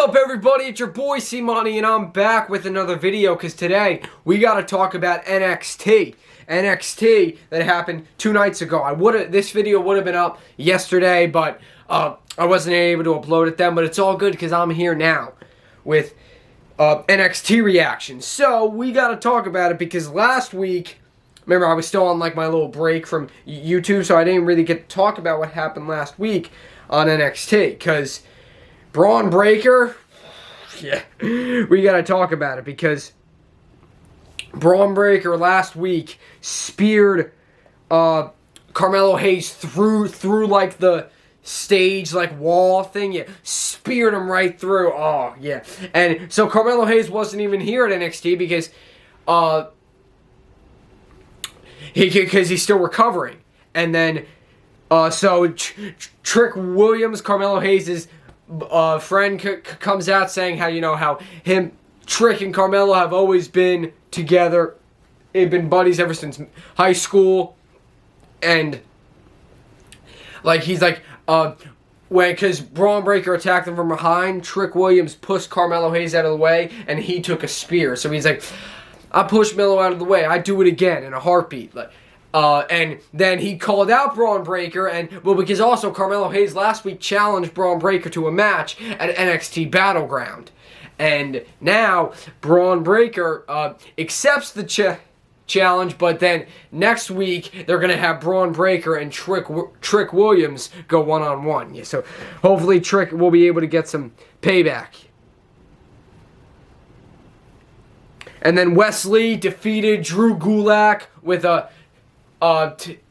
up, everybody? It's your boy C-Money, and I'm back with another video because today we got to talk about NXT. NXT that happened 2 nights ago. This video would have been up yesterday, but I wasn't able to upload it then. But it's all good because I'm here now with NXT reactions. So we got to talk about it because last week, remember, I was still on like my little break from YouTube, so I didn't really get to talk about what happened last week on NXT because Braun Breaker, yeah, we got to talk about it because Braun Breaker last week speared Carmelo Hayes through like the stage like wall thing. Yeah, speared him right through. Oh yeah, and so Carmelo Hayes wasn't even here at NXT because he's still recovering. And then so Trick Williams, Carmelo Hayes' friend, comes out saying how Trick and Carmelo have always been together. They've been buddies ever since high school. And like he's like because Braun Breaker attacked him from behind, Trick Williams pushed Carmelo Hayes out of the way and he took a spear. So he's like, I pushed Melo out of the way, I do it again in a heartbeat. Like and then he called out Braun Breaker, and because also Carmelo Hayes last week challenged Braun Breaker to a match at NXT Battleground, and now Braun Breaker accepts the challenge, but then next week they're gonna have Braun Breaker and Trick Williams go one-on-one. Yeah, so hopefully Trick will be able to get some payback. And then Wesley defeated Drew Gulak with a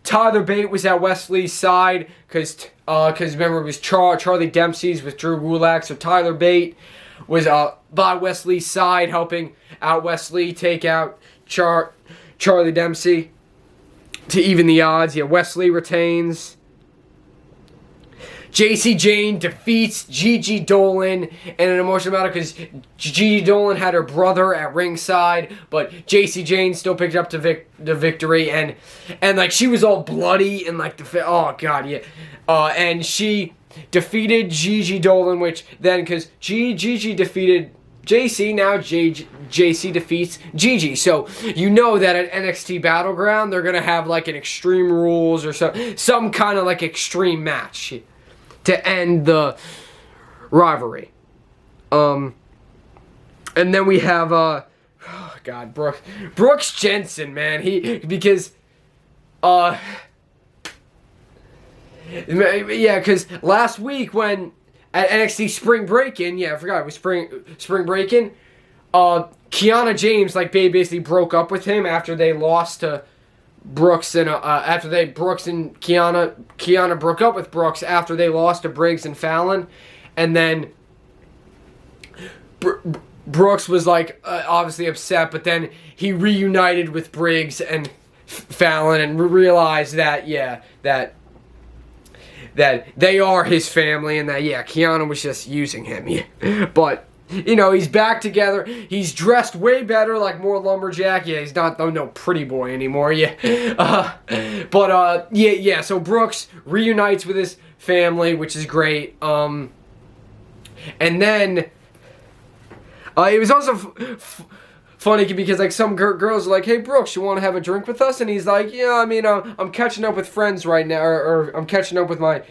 Tyler Bate was at Wesley's side because remember it was Charlie Dempsey's with Drew Gulak, so Tyler Bate was by Wesley's side helping out Wesley take out Charlie Dempsey to even the odds. Yeah, Wesley retains. JC Jane defeats Gigi Dolan in an emotional battle because Gigi Dolan had her brother at ringside, but JC Jane still picked up the victory, and like she was all bloody and like oh god, yeah, and she defeated Gigi Dolan, which then because Gigi defeated JC, now JC defeats Gigi. So you know that at NXT Battleground they're gonna have like an Extreme Rules or some kind of like extreme match to end the rivalry. And then we have oh god, Brooks Jensen, man. Because because last week when at NXT Spring Break-In, I forgot it was Spring Break-In, Kiana James basically broke up with him after they lost to Brooks, and Brooks and Kiana broke up with Brooks after they lost to Briggs and Fallon, and then Brooks was like obviously upset, but then he reunited with Briggs and Fallon and realized that that they are his family, and that Kiana was just using him. But he's back together. He's dressed way better, like more lumberjack. Yeah, he's not no pretty boy anymore. Yeah, so Brooks reunites with his family, which is great. And then it was also funny because like some girls are like, "Hey Brooks, you want to have a drink with us?" And he's like, "Yeah, I mean, I'm catching up with friends right now, or I'm catching up with my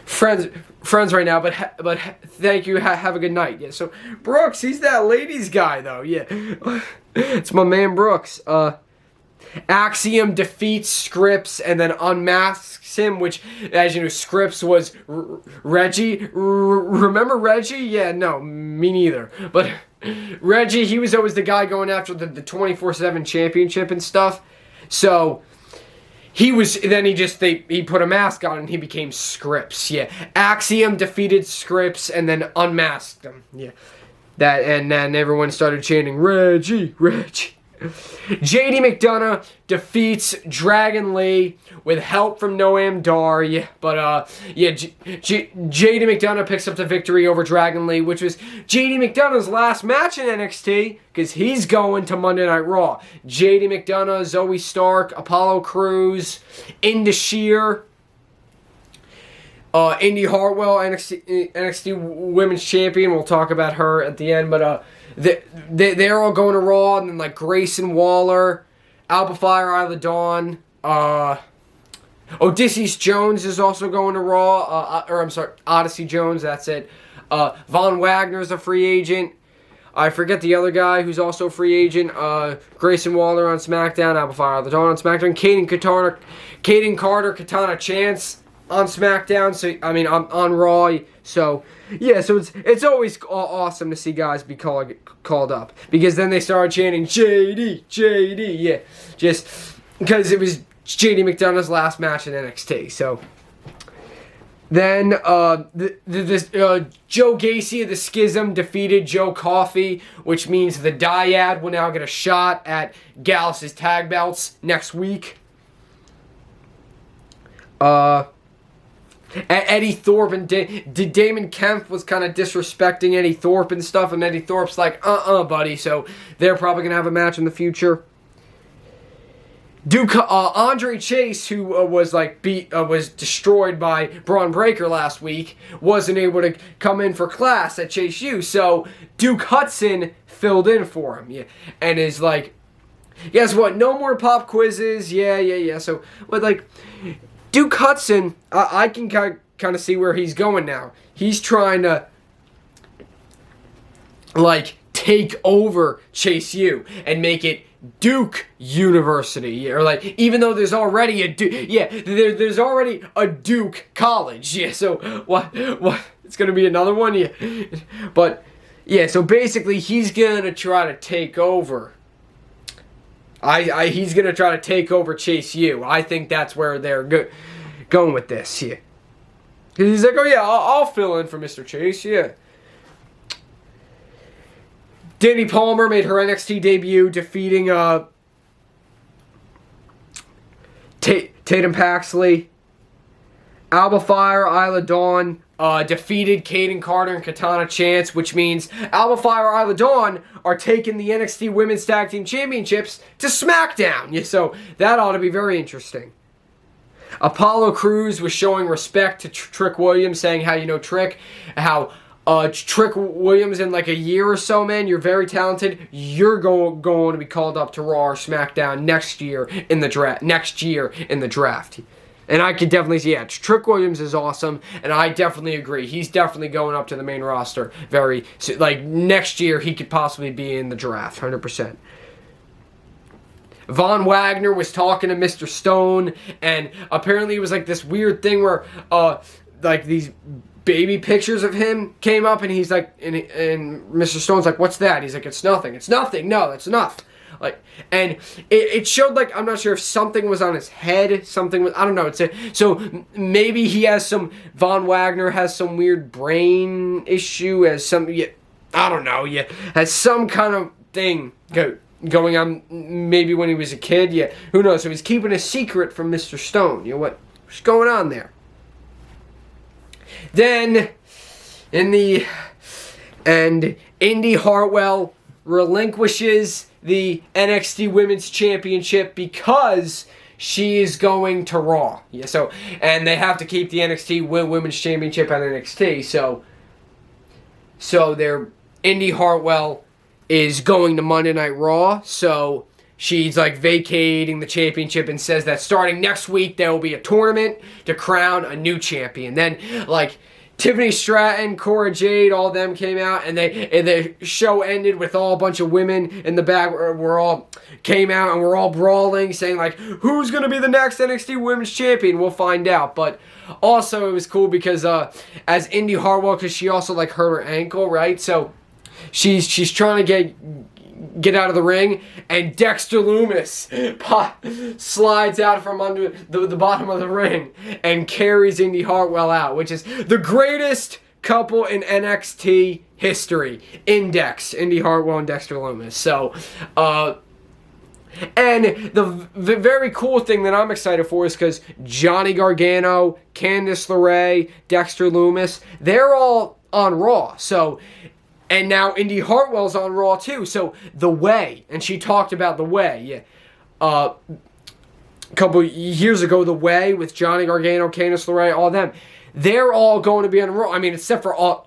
friends right now, but thank you, have a good night." Yeah, so Brooks, he's that ladies guy though. Yeah, it's my man Brooks. Axiom defeats Scripps and then unmasks him, which, as you know, Scripps was Reggie. Remember Reggie? Yeah, no, me neither. But Reggie, he was always the guy going after the 24/7 championship and stuff. So he put a mask on and he became Scripps. Yeah, Axiom defeated Scripps and then unmasked him. Yeah, and then everyone started chanting Reggie, Reggie. JD McDonough defeats Dragon Lee with help from Noam Dar. Yeah, but JD McDonough picks up the victory over Dragon Lee, which was JD McDonough's last match in NXT because he's going to Monday Night Raw. JD McDonough, Zoe Stark, Apollo Crews, Indi, Indi Hartwell, NXT Women's Champion. We'll talk about her at the end, but they're all going to Raw, and then like Grayson Waller, Alba Fire, Isla Dawn, Odysseus Jones is also going to Raw. Odyssey Jones. That's it. Von Wagner's a free agent. I forget the other guy who's also a free agent. Grayson Waller on SmackDown. Alba Fire, Isla Dawn on SmackDown. Kaden Carter, Katana Chance on SmackDown. So on Raw. So yeah, so it's always awesome to see guys be called up, because then they started chanting JD, JD. Yeah, just because it was JD McDonough's last match in NXT. So then Joe Gacy of the Schism defeated Joe Coffey, which means the Dyad will now get a shot at Gallus' tag belts next week. Eddie Thorpe and Damon Kemp was kind of disrespecting Eddie Thorpe and stuff, and Eddie Thorpe's like, buddy. So they're probably gonna have a match in the future. Andre Chase, who was destroyed by Braun Breaker last week, wasn't able to come in for class at Chase U, so Duke Hudson filled in for him, yeah, and is like, guess what? No more pop quizzes, yeah. So, but like, Duke Hudson, I can kind of see where he's going now. He's trying to like take over Chase U and make it Duke University, or like, even though there's already a Duke, there's already a Duke College, yeah. So what? It's gonna be another one, yeah. But yeah, so basically, he's gonna try to take over. He's gonna try to take over Chase U. I think that's where they're going with this, yeah. Cause he's like, oh yeah, I'll fill in for Mr. Chase, yeah. Danny Palmer made her NXT debut, defeating Tatum Paxley. Alba Fire, Isla Dawn defeated Kaden Carter and Katana Chance, which means Alba Fire, Isla Dawn are taking the NXT Women's Tag Team Championships to SmackDown. Yeah, so that ought to be very interesting. Apollo Crews was showing respect to Trick Williams, saying how, Trick Williams, in like a year or so, man, you're very talented. You're going to be called up to Raw or SmackDown next year in the draft. And I could definitely see, yeah, Trick Williams is awesome, and I definitely agree. He's definitely going up to the main roster next year. He could possibly be in the draft, 100%. Von Wagner was talking to Mr. Stone, and apparently it was like this weird thing where these baby pictures of him came up, and he's like, and Mr. Stone's like, what's that? He's like, it's nothing. No, that's enough. Like, and it showed, like, I'm not sure if something was on his head, I don't know. So maybe he has Von Wagner has some weird brain issue, has some kind of thing going on, maybe when he was a kid, yeah, who knows? So he's keeping a secret from Mr. Stone. What's going on there? Then, Indi Hartwell relinquishes the NXT Women's Championship because she is going to Raw. Yeah, and they have to keep the NXT Women's Championship at NXT. So Indi Hartwell is going to Monday Night Raw. So she's like vacating the championship and says that starting next week there will be a tournament to crown a new champion. Then like Tiffany Stratton, Cora Jade, all of them came out, and the show ended with a bunch of women in the back. We're all came out and we're all brawling, saying like, who's gonna be the next NXT Women's Champion? We'll find out. But also it was cool because as Indi Hartwell, because she also like hurt her ankle, right? So she's trying to get out of the ring, and Dexter Lumis slides out from under the bottom of the ring and carries Indi Hartwell out, which is the greatest couple in NXT history. Indi Hartwell and Dexter Lumis. So, and the very cool thing that I'm excited for is because Johnny Gargano, Candice LeRae, Dexter Lumis, they're all on Raw. So, and now Indi Hartwell's on Raw too. So The Way, and she talked about The Way. Yeah, a couple years ago, The Way with Johnny Gargano, Candice LeRae, all them. They're all going to be on Raw. I mean, except for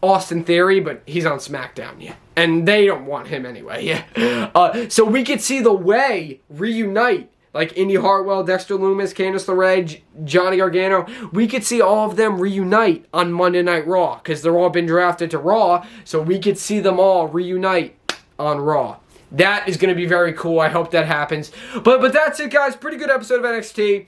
Austin Theory, but he's on SmackDown, yeah. And they don't want him anyway, yeah. So we could see The Way reunite, like Indi Hartwell, Dexter Lumis, Candice LeRae, Johnny Gargano. We could see all of them reunite on Monday Night Raw, because they're all been drafted to Raw, so we could see them all reunite on Raw. That is going to be very cool. I hope that happens. But that's it, guys. Pretty good episode of NXT.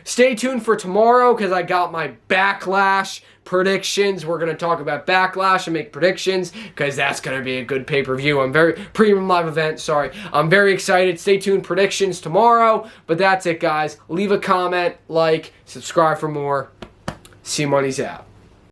Stay tuned for tomorrow, because I got my Backlash predictions. We're going to talk about Backlash and make predictions, because that's going to be a good pay-per-view. Premium live event, sorry. I'm very excited. Stay tuned. Predictions tomorrow. But that's it, guys. Leave a comment, like, subscribe for more. C Money's out.